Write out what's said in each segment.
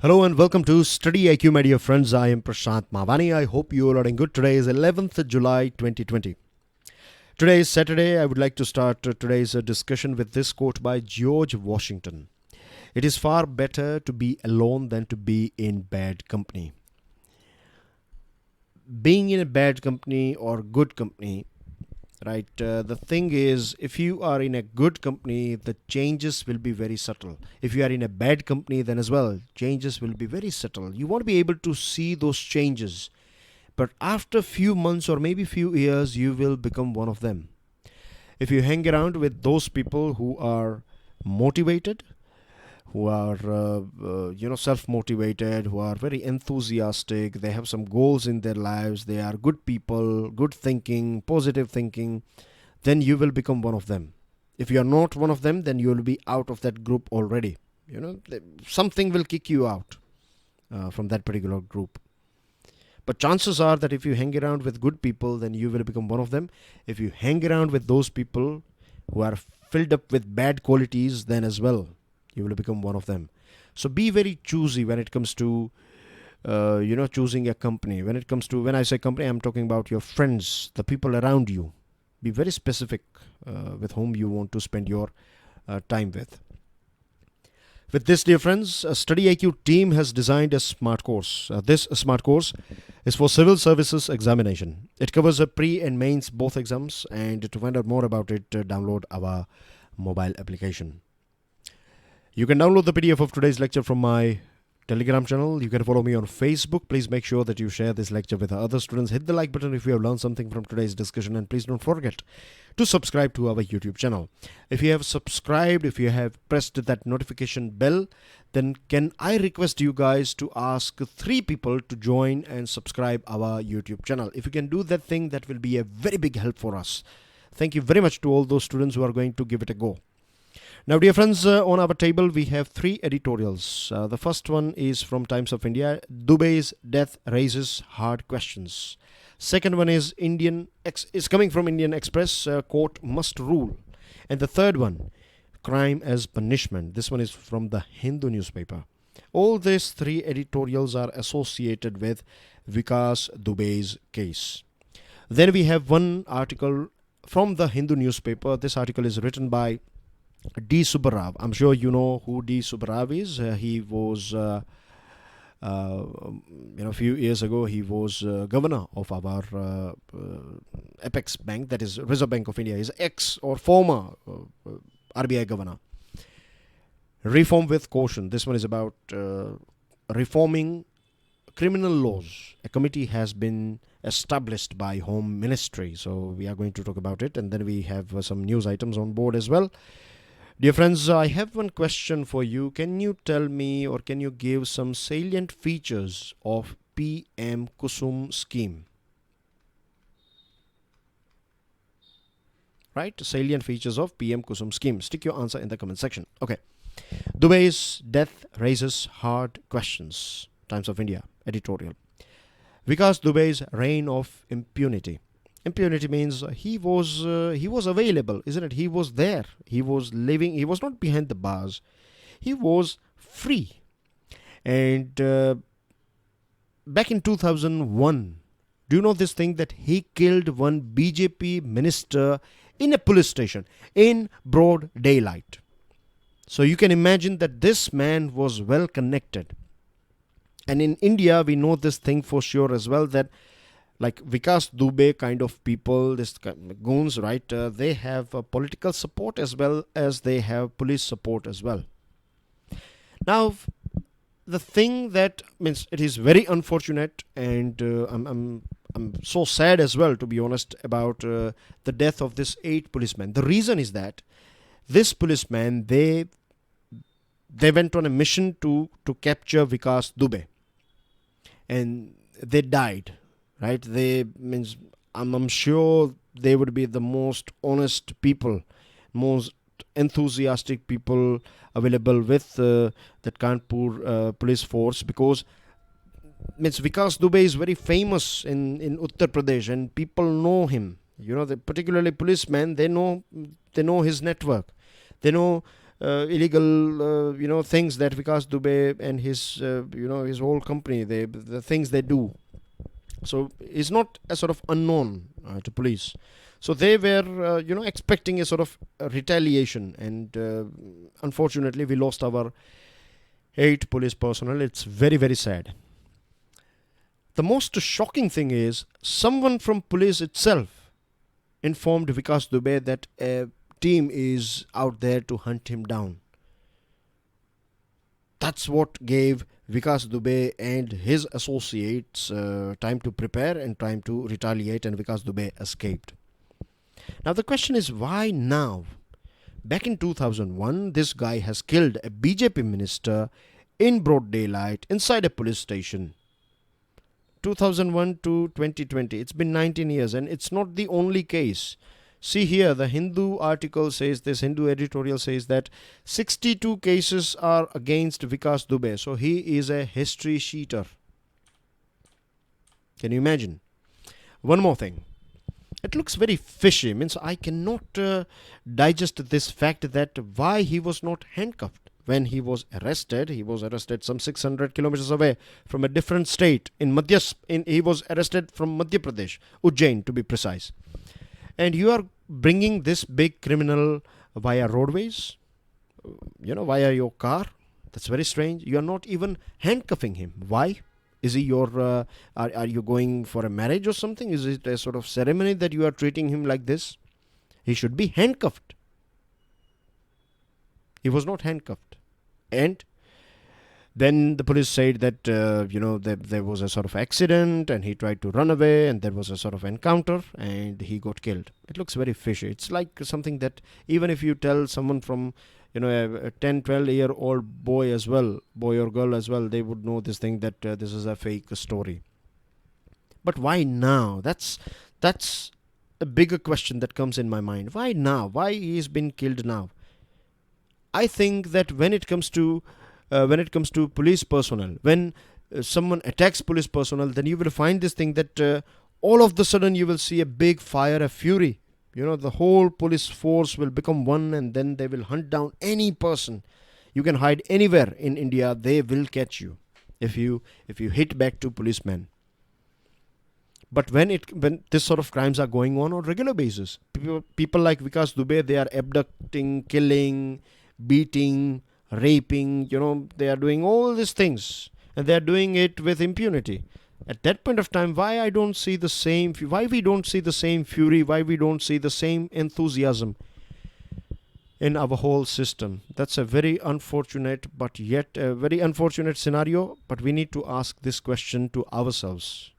Hello and welcome to StudyIQ, my dear friends. I am Prashant Mavani. I hope you all are doing good. Today is 11th July 2020. Today is Saturday. I would like to start today's discussion with this quote by George Washington. It is far better to be alone than to be in bad company. Being in a bad company or good company, right? The thing is, if you are in a good company, the changes will be very subtle. If you are in a bad company, then as well, changes will be very subtle. You won't be able to see those changes. But after few months or maybe few years, you will become one of them. If you hang around with those people who are motivated, who are self-motivated, who are very enthusiastic, they have some goals in their lives, they are good people, good thinking, positive thinking, then you will become one of them. If you are not one of them, then you will be out of that group already. Something will kick you out from that particular group. But chances are that if you hang around with good people, then you will become one of them. If you hang around with those people who are filled up with bad qualities, then as well, you will become one of them. So be very choosy when it comes to, choosing a company. When I say company, I'm talking about your friends, the people around you. Be very specific with whom you want to spend your time with. With this, dear friends, a StudyIQ team has designed a smart course. This smart course is for Civil Services Examination. It covers a pre and mains both exams, and to find out more about it, download our mobile application. You can download the PDF of today's lecture from my Telegram channel. You can follow me on Facebook. Please make sure that you share this lecture with other students. Hit the like button if you have learned something from today's discussion, and please don't forget to subscribe to our YouTube channel. If you have subscribed, if you have pressed that notification bell, then can I request you guys to ask 3 people to join and subscribe our YouTube channel. If you can do that thing, that will be a very big help for us. Thank you very much to all those students who are going to give it a go. Now, dear friends, on our table we have 3 editorials. The first one is from Times of India. Dubey's death raises hard questions. Second one is coming from Indian Express. Court must rule. And the third one, crime as punishment. This one is from the Hindu newspaper. All these 3 editorials are associated with Vikas Dubey's case. Then we have one article from the Hindu newspaper. This article is written by D. Subbarao. I'm sure you know who D. Subbarao is. He was, a few years ago, he was governor of our Apex Bank, that is Reserve Bank of India. He's ex or former RBI governor. Reform with caution. This one is about reforming criminal laws. A committee has been established by Home Ministry. So we are going to talk about it, and then we have some news items on board as well. Dear friends, I have one question for you. Can you tell me, or can you give some salient features of PM Kusum scheme? Right? Salient features of PM Kusum scheme. Stick your answer in the comment section. Okay. Dubey's death raises hard questions. Times of India editorial. Vikas Dubey's reign of impunity. Impunity means he was available, isn't it? He was there. He was living. He was not behind the bars. He was free. And back in 2001, do you know this thing that he killed one BJP minister in a police station in broad daylight? So you can imagine that this man was well connected. And in India, we know this thing for sure as well, that like Vikas Dubey kind of people, this goons, right? They have political support as well as they have police support as well. Now, the thing that means it is very unfortunate, and I'm so sad as well, to be honest, about the death of this 8 policemen. The reason is that this policeman, they went on a mission to capture Vikas Dubey, and they died. Right? I'm sure they would be the most honest people, most enthusiastic people available with that Kanpur police force, because Vikas Dubey is very famous in Uttar Pradesh, and people know him. Particularly policemen, they know his network. They know illegal things that Vikas Dubey and his his whole company, the things they do. So it's not a sort of unknown to police. So they were expecting a sort of retaliation, and unfortunately we lost our 8 police personnel. It's very, very sad. The most shocking thing is someone from police itself informed Vikas Dubey that a team is out there to hunt him down. That's what gave Vikas Dubey and his associates time to prepare and time to retaliate, and Vikas Dubey escaped. Now the question is, why now? Back in 2001, this guy has killed a BJP minister in broad daylight inside a police station. 2001 to 2020, it's been 19 years, and it's not the only case. See here, the Hindu article says this, Hindu editorial says that 62 cases are against Vikas Dubey. So he is a history cheater. Can you imagine? One more thing. It looks very fishy. Means I cannot digest this fact that why he was not handcuffed. When he was arrested some 600 kilometers away from a different state. He was arrested from Madhya Pradesh, Ujjain to be precise. And you are bringing this big criminal via roadways, via your car. That's very strange. You are not even handcuffing him. Why? Is he your, are you going for a marriage or something? Is it a sort of ceremony that you are treating him like this? He should be handcuffed. He was not handcuffed. And then the police said that, there was a sort of accident and he tried to run away and there was a sort of encounter and he got killed. It looks very fishy. It's like something that even if you tell someone from, a 10, 12-year-old boy or girl as well, they would know this thing that this is a fake story. But why now? That's a bigger question that comes in my mind. Why now? Why he's been killed now? I think that when it comes to police personnel, when someone attacks police personnel, then you will find this thing that all of the sudden you will see a big fire, a fury. The whole police force will become one, and then they will hunt down any person. You can hide anywhere in India, they will catch you if you hit back to policemen. But when this sort of crimes are going on regular basis, people like Vikas Dubey, they are abducting, killing, beating, raping, they are doing all these things, and they are doing it with impunity. At that point of time, why we don't see the same fury, why we don't see the same enthusiasm in our whole system? That's a very unfortunate, but yet a very unfortunate scenario. But we need to ask this question to ourselves.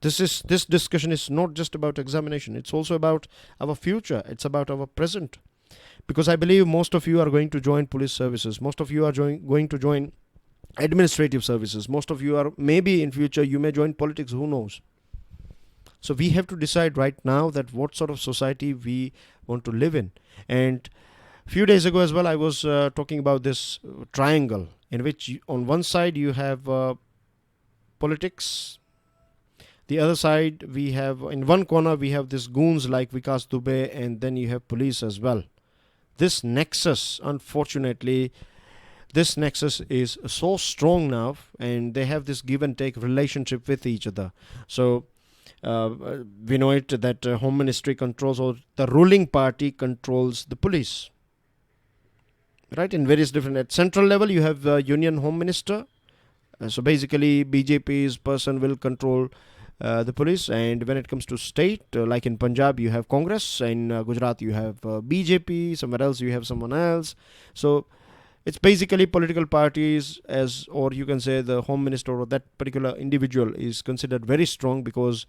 This discussion is not just about examination. It's also about our future. It's about our present. Because I believe most of you are going to join police services. Most of you are going to join administrative services. Most of you are, maybe in future, you may join politics. Who knows? So we have to decide right now that what sort of society we want to live in. And a few days ago as well, I was talking about this triangle in which on one side you have politics. The other side, in one corner, we have these goons like Vikas Dubey, and then you have police as well. This nexus, unfortunately, is so strong now, and they have this give and take relationship with each other. So we know it that Home Ministry controls, or the ruling party controls the police. Right? In various different, at central level, you have Union Home Minister. So basically, BJP's person will control the police, and when it comes to state, like in Punjab you have Congress, in Gujarat you have BJP, somewhere else you have someone else. So it's basically political parties, or you can say the Home Minister or that particular individual is considered very strong because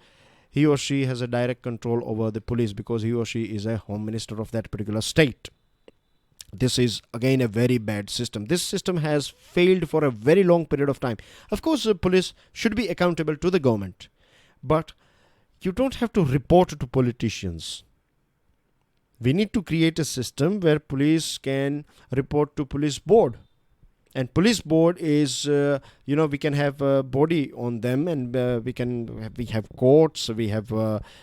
he or she has a direct control over the police, because he or she is a Home Minister of that particular state. This is again a very bad system. This system has failed for a very long period of time. Of course, the police should be accountable to the government, but you don't have to report to politicians. We need to create a system where police can report to police board. And police board is, we can have a body on them, and we have courts, we have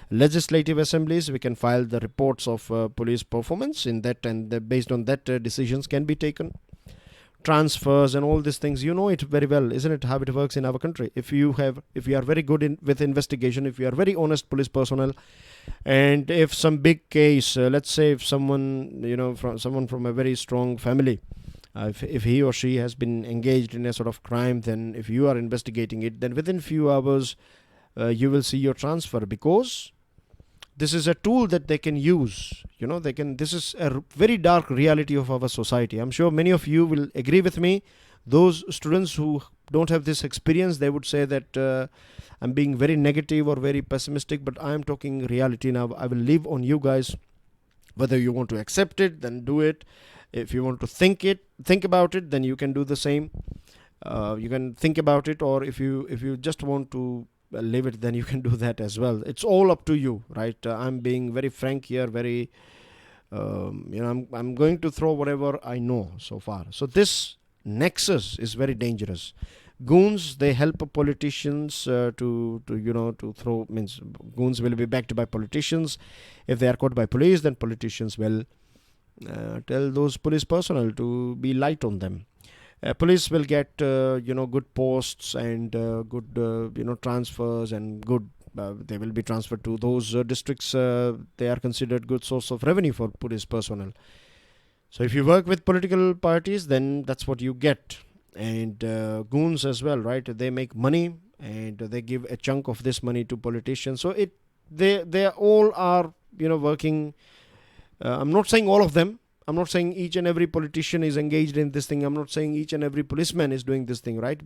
legislative assemblies, we can file the reports of police performance in that, and based on that decisions can be taken. Transfers and all these things, you know it very well, isn't it, how it works in our country. If you are very good with investigation, if you are very honest police personnel, and if some big case, let's say if someone from a very strong family, if he or she has been engaged in a sort of crime, then if you are investigating it, then within few hours you will see your transfer, because this is a tool that they can use. This is a very dark reality of our society. I'm sure many of you will agree with me. Those students who don't have this experience, they would say that I'm being very negative or very pessimistic, but I am talking reality now. I will leave on you guys. Whether you want to accept it, then do it. If you want to think about it, then you can do the same. You can think about it, or if you just want to live it, then you can do that as well. It's all up to you, right? I'm being very frank here, very I'm going to throw whatever I know so far. So this nexus is very dangerous. Goons, they help politicians to throw, means goons will be backed by politicians. If they are caught by police, then politicians will tell those police personnel to be light on them. Police will get good posts and good transfers, and good they will be transferred to those districts. They are considered good source of revenue for police personnel. So if you work with political parties, then that's what you get. And goons as well, right? They make money and they give a chunk of this money to politicians. So they all are working. I'm not saying all of them. I'm not saying each and every politician is engaged in this thing. I'm not saying each and every policeman is doing this thing, right?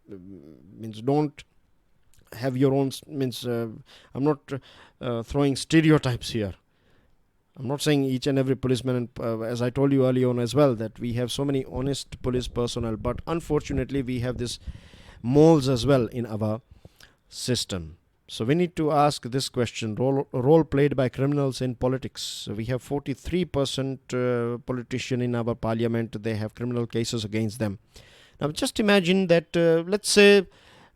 Means don't have your own, I'm not throwing stereotypes here. I'm not saying each and every policeman, and as I told you early on as well, that we have so many honest police personnel, but unfortunately we have this moles as well in our system. So we need to ask this question: role played by criminals in politics. So we have 43% politician in our parliament. They have criminal cases against them. Now just imagine that, let's say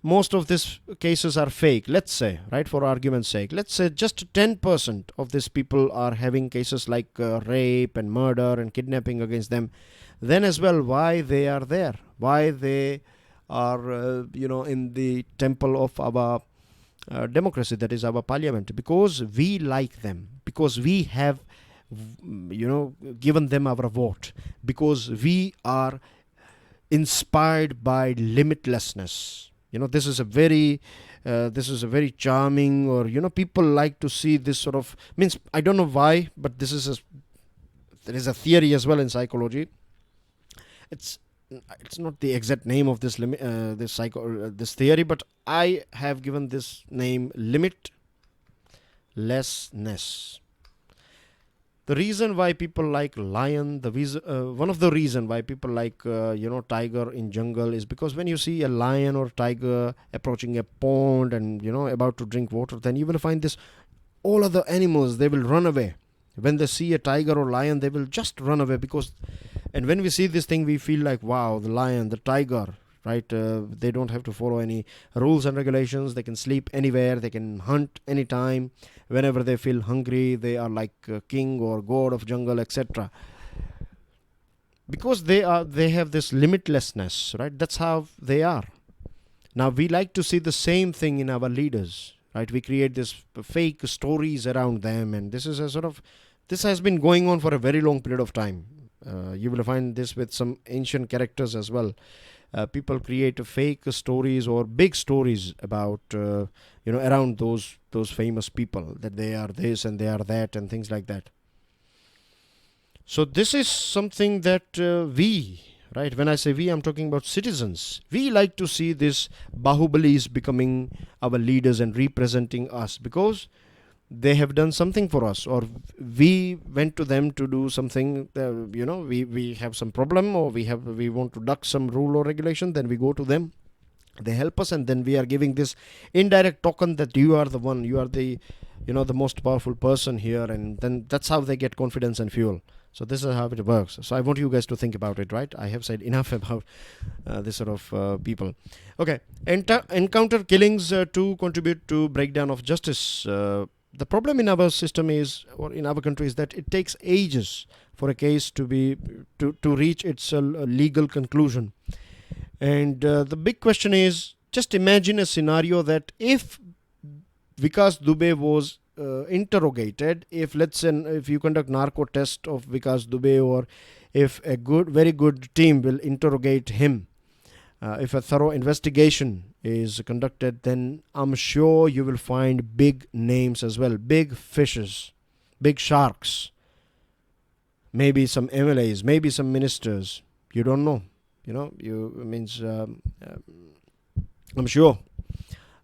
most of these cases are fake. Let's say, right, for argument's sake, let's say just 10% of these people are having cases like rape and murder and kidnapping against them. Then as well, why they are there? Why they are, in the temple of our democracy, that is our parliament? Because we like them, because we have given them our vote, because we are inspired by limitlessness. This is a very charming, or people like to see this sort of, I don't know why, but there is a theory as well in psychology. It's not the exact name of this theory, but I have given this name limitlessness. The reason why people like lion, one of the reason why people like tiger in jungle is because when you see a lion or tiger approaching a pond and about to drink water, then you will find this, all other animals, they will run away. When they see a tiger or lion, they will just run away, and when we see this thing, we feel like, wow, the lion, the tiger, right? They don't have to follow any rules and regulations. They can sleep anywhere. They can hunt anytime. Whenever they feel hungry, they are like king or god of jungle, etc. Because they have this limitlessness, right? That's how they are. Now we like to see the same thing in our leaders, right? We create this fake stories around them, and this has been going on for a very long period of time. You will find this with some ancient characters as well. People create fake stories or big stories about around those famous people, that they are this and they are that and things like that. So this is something that we, right, when I say we, I'm talking about citizens. We like to see this Bahubalis becoming our leaders and representing us, because they have done something for us, or we went to them to do something. We have some problem, or we want to duck some rule or regulation, then we go to them, they help us, and then we are giving this indirect token that you are the one, you are the the most powerful person here, and then that's how they get confidence and fuel. So this is how it works. So I want you guys to think about it, right? I have said enough about this sort of people. Okay, encounter killings to contribute to breakdown of justice. The problem in our system is, or in our country, is that it takes ages for a case to reach its legal conclusion. And the big question is, just imagine a scenario that if Vikas Dubey was interrogated, if let's say if you conduct narco test of Vikas Dubey, or if a very good team will interrogate him, if a thorough investigation is conducted, then I'm sure you will find big names as well, big fishes, big sharks, maybe some MLAs, maybe some ministers. You don't know, I'm sure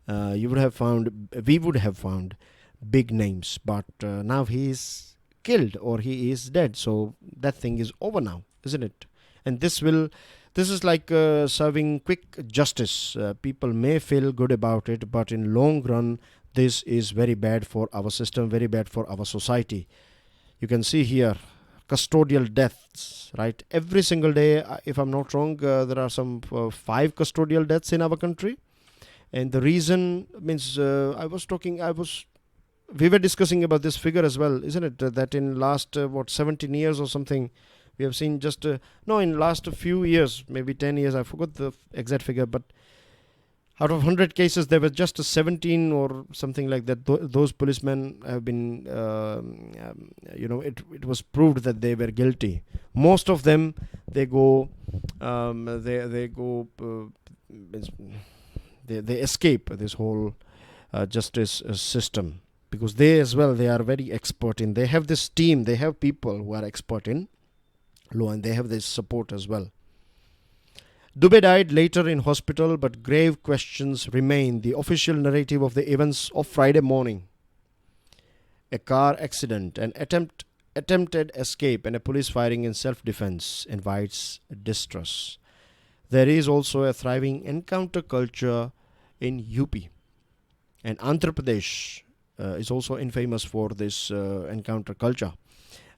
we would have found big names, but now he is killed or he is dead, so that thing is over now, isn't it? And this is like serving quick justice. People may feel good about it, but in long run this is very bad for our system, very bad for our society. You can see here custodial deaths, right? Every single day, if I'm not wrong, there are some 5 custodial deaths in our country. And the reason means we were discussing about this figure as well, isn't it? That in last 17 years or something, we have seen just in last few years, maybe 10 years, I forgot the exact figure, but out of 100 cases there were just 17 or something like that. Those policemen have been it was proved that they were guilty. Most of them, they escape this whole justice system, because they are very expert in, they have this team, they have people who are expert in law, and they have this support as well. Dubey died later in hospital, but grave questions remain. The official narrative of the events of Friday morning, a car accident, an attempted escape, and a police firing in self-defense, invites distrust. There is also a thriving encounter culture in UP, and Andhra Pradesh is also infamous for this encounter culture.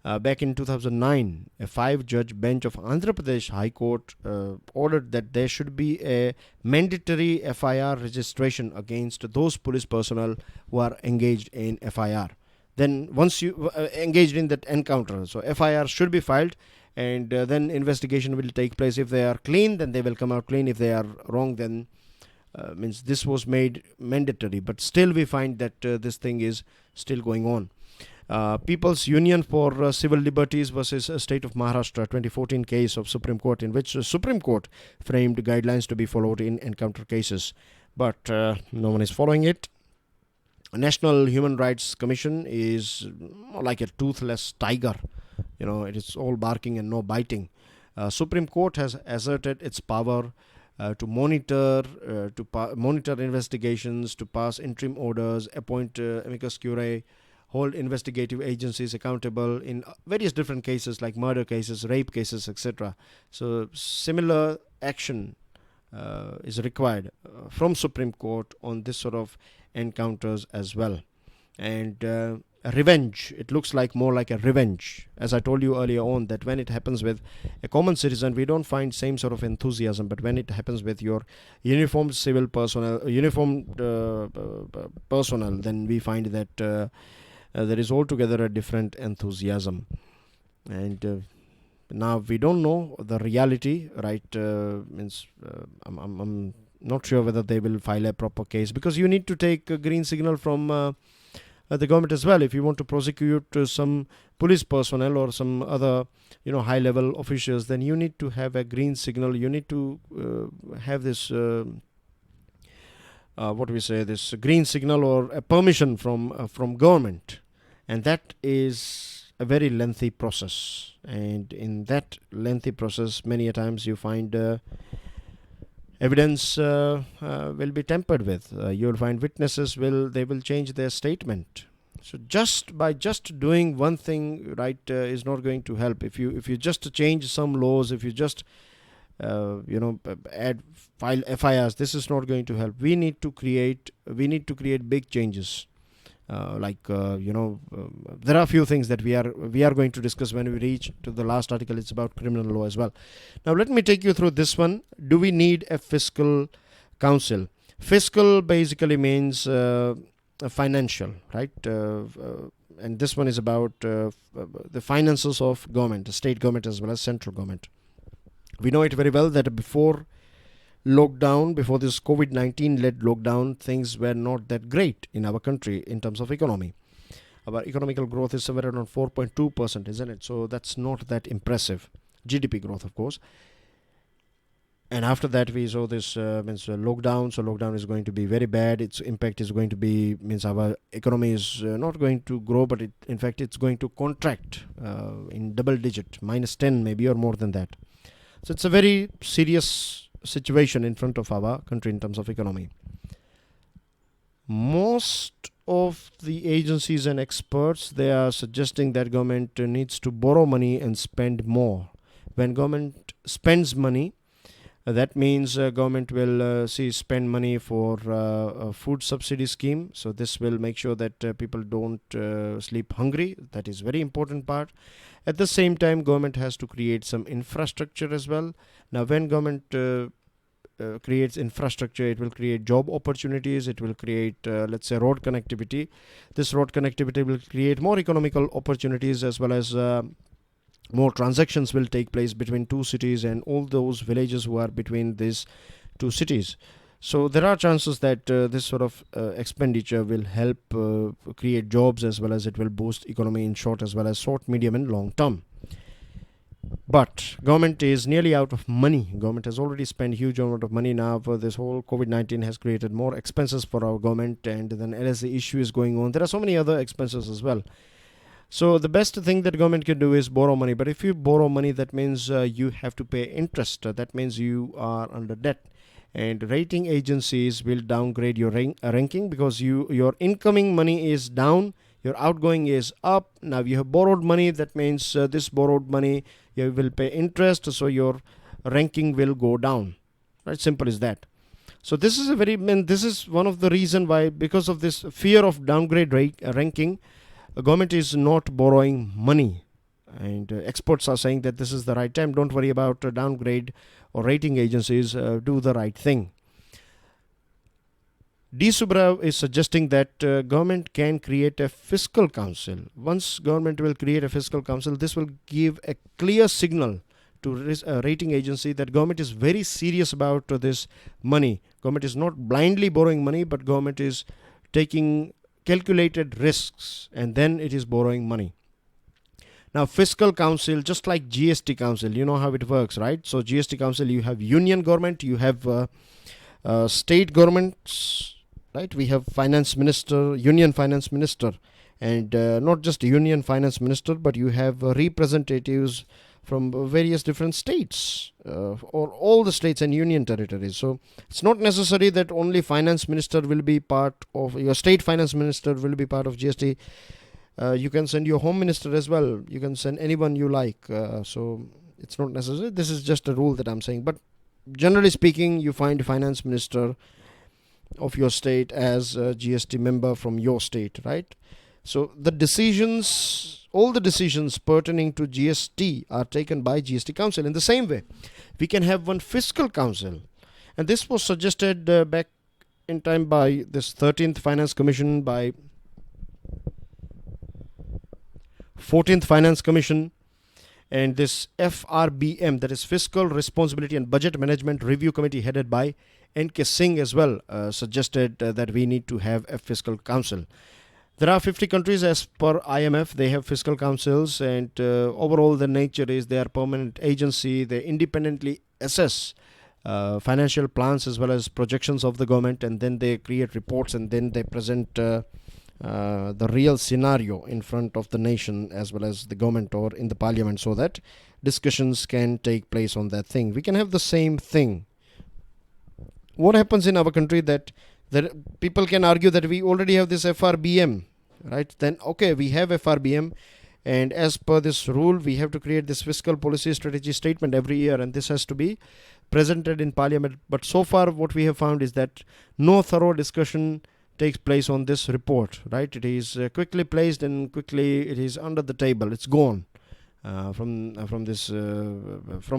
Back in 2009, a 5-judge bench of Andhra Pradesh High Court ordered that there should be a mandatory FIR registration against those police personnel who are engaged in FIR. Then once you engaged in that encounter, so FIR should be filed, and then investigation will take place. If they are clean, then they will come out clean. If they are wrong, then means this was made mandatory. But still we find that this thing is still going on. People's Union for Civil Liberties versus State of Maharashtra 2014 case of Supreme Court, in which the Supreme Court framed guidelines to be followed in encounter cases, but no one is following it. National Human Rights Commission is more like a toothless tiger. It is all barking and no biting. Supreme Court has asserted its power to monitor investigations, to pass interim orders, appoint amicus curiae, hold investigative agencies accountable in various different cases like murder cases, rape cases, etc. So similar action is required from Supreme Court on this sort of encounters as well. And revenge, it looks like more like a revenge. As I told you earlier on, that when it happens with a common citizen, we don't find same sort of enthusiasm, but when it happens with your uniformed civil personnel, then we find that there is altogether a different enthusiasm. And now we don't know the reality, right? I'm not sure whether they will file a proper case, because you need to take a green signal from the government as well. If you want to prosecute some police personnel or some other high level officials, then you need to have a green signal. You need to have this this green signal or a permission from government, and that is a very lengthy process. And in that lengthy process, many a times you find evidence will be tampered with. You'll find witnesses will change their statement. So just doing one thing right is not going to help. If you just change some laws, if you just file FIRs, this is not going to help. We need to create big changes. There are a few things that we are going to discuss when we reach to the last article. It's about criminal law as well. Now let me take you through this one. Do we need a fiscal council? Fiscal basically means financial, right? And this one is about the finances of government, state government as well as central government. We know it very well that before lockdown, before this COVID-19 led lockdown, things were not that great in our country in terms of economy. Our economical growth is somewhere around 4.2%, isn't it? So that's not that impressive. GDP growth, of course. And after that, we saw this lockdown. So lockdown is going to be very bad. Its impact is going to be, means our economy is not going to grow, but in fact, it's going to contract in double digit, -10 maybe or more than that. So it's a very serious situation in front of our country in terms of economy. Most of the agencies and experts, they are suggesting that government needs to borrow money and spend more. When government spends money, that means government will spend money for a food subsidy scheme. So this will make sure that people don't sleep hungry. That is very important part. At the same time, government has to create some infrastructure as well. Now, when government creates infrastructure, it will create job opportunities. It will create, let's say, road connectivity. This road connectivity will create more economical opportunities, as well as more transactions will take place between two cities and all those villages who are between these two cities. So there are chances that this sort of expenditure will help create jobs, as well as it will boost economy in short as well as short, medium and long term. But government is nearly out of money. Government has already spent huge amount of money now. For this whole COVID-19 has created more expenses for our government, and then as the issue is going on, there are so many other expenses as well. So the best thing that government can do is borrow money. But if you borrow money, that means you have to pay interest. That means you are under debt. And rating agencies will downgrade your ranking, because your incoming money is down, your outgoing is up. Now you have borrowed money. That means this borrowed money, you will pay interest. So your ranking will go down. Right? Simple as that. So this is this is one of the reason why, because of this fear of downgrade ranking, government is not borrowing money, and experts are saying that this is the right time. Don't worry about downgrade or rating agencies. Do the right thing. D. Subrao is suggesting that government can create a fiscal council. Once government will create a fiscal council, this will give a clear signal to rating agency that government is very serious about this money. Government is not blindly borrowing money, but government is taking calculated risks, and then it is borrowing money. Now, fiscal council, just like GST council, you know how it works, right? So GST council, you have union government, you have state governments, right? We have finance minister, union finance minister, and not just union finance minister, but you have representatives from various different states, or all the states and union territories. So it's not necessary that only finance minister will be part of, your state finance minister will be part of GST. You can send your home minister as well. You can send anyone you like. So it's not necessary. This is just a rule that I'm saying. But generally speaking, you find finance minister of your state as a GST member from your state, right? So the decisions, all the decisions pertaining to GST are taken by GST Council. In the same way, we can have one fiscal council. And this was suggested back in time by this 13th Finance Commission, by 14th Finance Commission, and this FRBM, that is Fiscal Responsibility and Budget Management Review Committee, headed by N.K. Singh as well, suggested that we need to have a fiscal council. There are 50 countries as per IMF. They have fiscal councils, and overall the nature is they are permanent agency. They independently assess financial plans as well as projections of the government, and then they create reports, and then they present the real scenario in front of the nation as well as the government or in the parliament, so that discussions can take place on that thing. We can have the same thing. What happens in our country that people can argue that we already have this FRBM, right? Then okay, we have FRBM, and as per this rule we have to create this fiscal policy strategy statement every year, and this has to be presented in parliament. But so far what we have found is that no thorough discussion takes place on this report, right? It is quickly placed and quickly it is under the table. It's gone from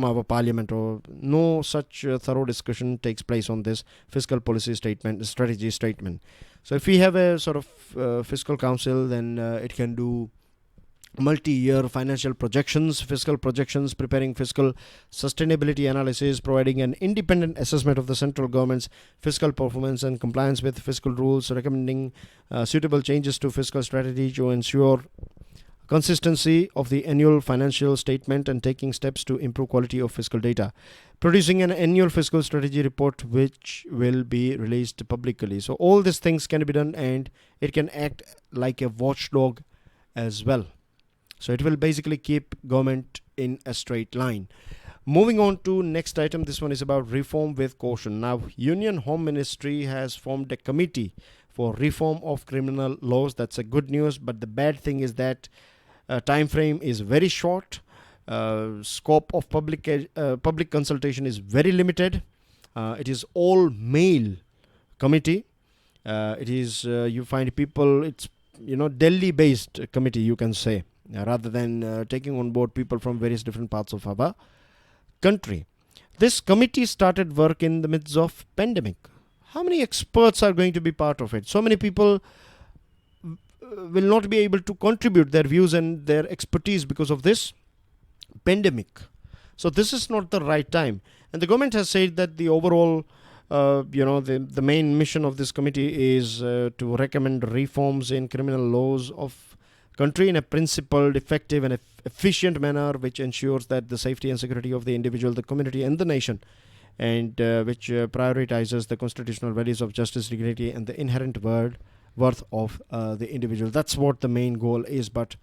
our parliament, or no such thorough discussion takes place on this fiscal policy statement, strategy statement. So if we have a sort of fiscal council, then it can do multi-year financial projections, fiscal projections, preparing fiscal sustainability analysis, providing an independent assessment of the central government's fiscal performance and compliance with fiscal rules, recommending suitable changes to fiscal strategy to ensure consistency of the annual financial statement, and taking steps to improve quality of fiscal data, producing an annual fiscal strategy report which will be released publicly. So all these things can be done, and it can act like a watchdog as well. So it will basically keep government in a straight line. Moving on to next item, this one is about reform with caution. Now, Union Home Ministry has formed a committee for reform of criminal laws. That's a good news, but the bad thing is that time frame is very short. Scope of public consultation is very limited. It is all male committee. It is you find people. It's Delhi-based committee, you can say, rather than taking on board people from various different parts of our country. This committee started work in the midst of pandemic. How many experts are going to be part of it? So many people will not be able to contribute their views and their expertise because of this pandemic. So this is not the right time. And the government has said that the overall, the main mission of this committee is to recommend reforms in criminal laws of country in a principled, effective and efficient manner, which ensures that the safety and security of the individual, the community and the nation, and which prioritizes the constitutional values of justice, dignity and the inherent worth of the individual. That's what the main goal is. But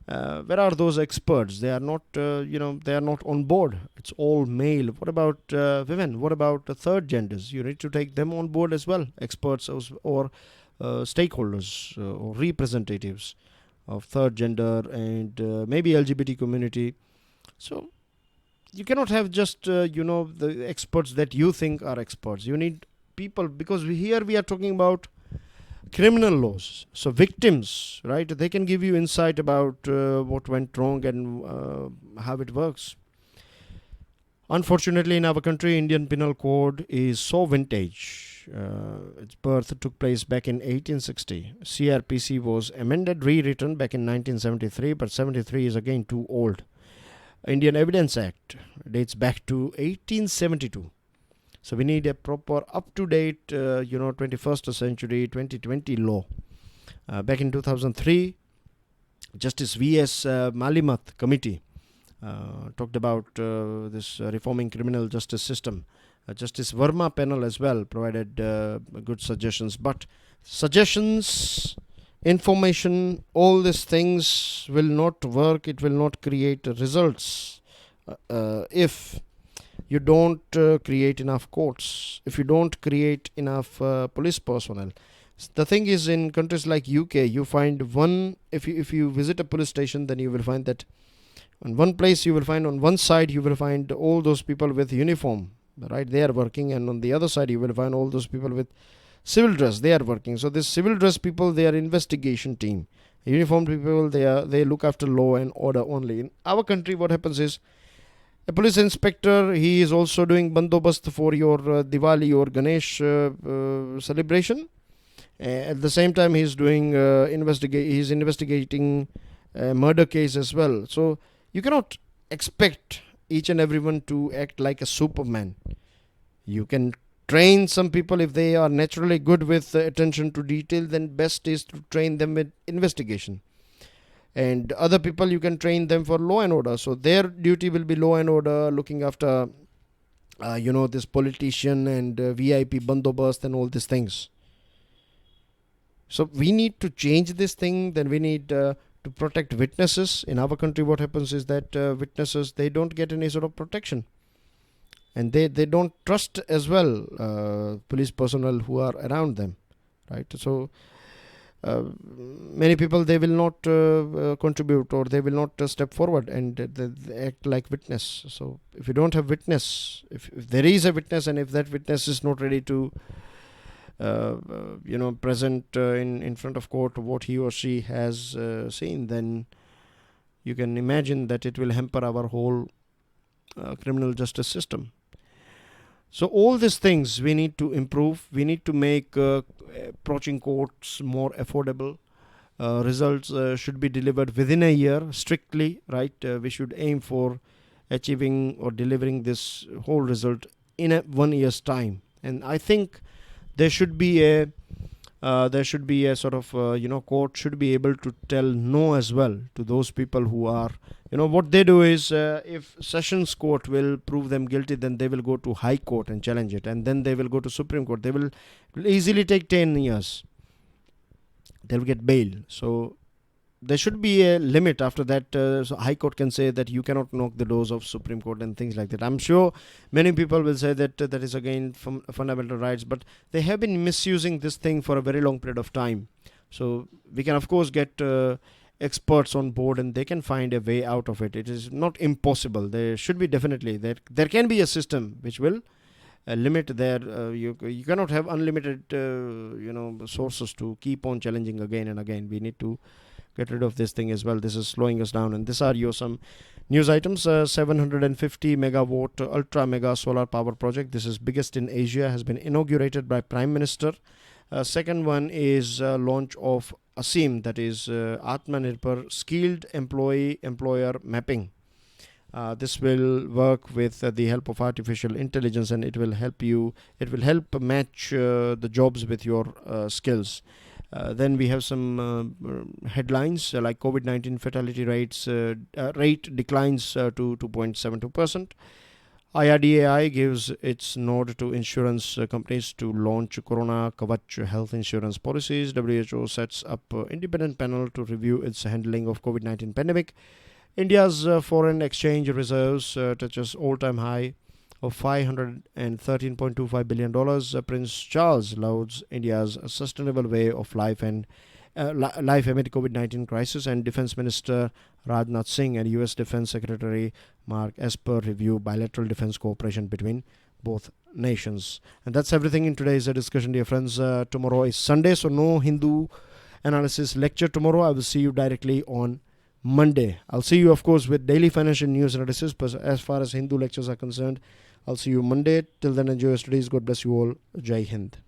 where are those experts? They are not, they are not on board. It's all male. What about women? What about third genders? You need to take them on board as well, experts or stakeholders or representatives of third gender and maybe LGBT community. So you cannot have just the experts that you think are experts. You need people, because here we are talking about criminal laws. So victims, right, they can give you insight about what went wrong and how it works. Unfortunately, in our country, Indian Penal Code is so vintage. Its birth took place back in 1860. CRPC was amended, rewritten back in 1973, but 73 is again too old. Indian Evidence Act dates back to 1872. So we need a proper up-to-date, 21st century 2020 law. Back in 2003, Justice V.S. Malimath Committee talked about this reforming criminal justice system. Justice Verma panel as well provided good suggestions. But suggestions, information, all these things will not work. It will not create results if you don't create enough courts, if you don't create enough police personnel. The thing is, in countries like UK, you find if you visit a police station, then you will find that on one place you will find, on one side you will find all those people with uniform, right, they are working, and on the other side you will find all those people with civil dress, they are working. So this civil dress people, they are investigation team. Uniformed people, they look after law and order only. In our country, what happens is, a police inspector, he is also doing bandobast for your Diwali or Ganesh celebration. At the same time, he is doing he's investigating a murder case as well. So you cannot expect each and everyone to act like a superman. You can train some people if they are naturally good with attention to detail, then best is to train them with investigation. And other people, you can train them for law and order. So their duty will be law and order, looking after, this politician and VIP bandobast and all these things. So we need to change this thing. Then we need to protect witnesses. In our country, what happens is that witnesses, they don't get any sort of protection. And they don't trust as well police personnel who are around them, right? So many people, they will not contribute, or they will not step forward and they act like witness. So if you don't have witness, if there is a witness, and if that witness is not ready to present in front of court what he or she has seen, then you can imagine that it will hamper our whole criminal justice system. So all these things we need to improve. We need to make approaching courts more affordable. Results should be delivered within a year, strictly, right? We should aim for achieving or delivering this whole result in 1 year's time. And I think there should be a sort of court should be able to tell no as well to those people who are, what they do is, if sessions court will prove them guilty, then they will go to high court and challenge it, and then they will go to Supreme Court. They will easily take 10 years. They'll get bail. So there should be a limit after that. So High Court can say that you cannot knock the doors of Supreme Court and things like that. I'm sure many people will say that that is again fundamental rights, but they have been misusing this thing for a very long period of time. So we can of course get experts on board, and they can find a way out of it. It is not impossible. There should be definitely there can be a system which will limit their you cannot have unlimited sources to keep on challenging again and again. We need to get rid of this thing as well. This is slowing us down. And these are your some news items. 750 megawatt ultra mega solar power project. This is biggest in Asia, has been inaugurated by Prime Minister. Second one is launch of ASEEM, that is Atmanirbhar skilled employer mapping. This will work with the help of artificial intelligence, and it will help match the jobs with your skills. Then we have some headlines like COVID-19 fatality rate declines to 2.72%. IRDAI gives its nod to insurance companies to launch Corona Kavach health insurance policies. WHO sets up independent panel to review its handling of COVID-19 pandemic. India's foreign exchange reserves touches all-time high of $513.25 billion. Prince Charles lauds India's sustainable way of life and life amid COVID-19 crisis, and Defense Minister Rajnath Singh and US Defense Secretary Mark Esper review bilateral defense cooperation between both nations. And that's everything in today's discussion, dear friends. Tomorrow is Sunday, so no Hindu analysis lecture tomorrow. I will see you directly on Monday. I'll see you, of course, with daily financial news analysis, but as far as Hindu lectures are concerned, I'll see you Monday. Till then, enjoy your studies. God bless you all. Jai Hind.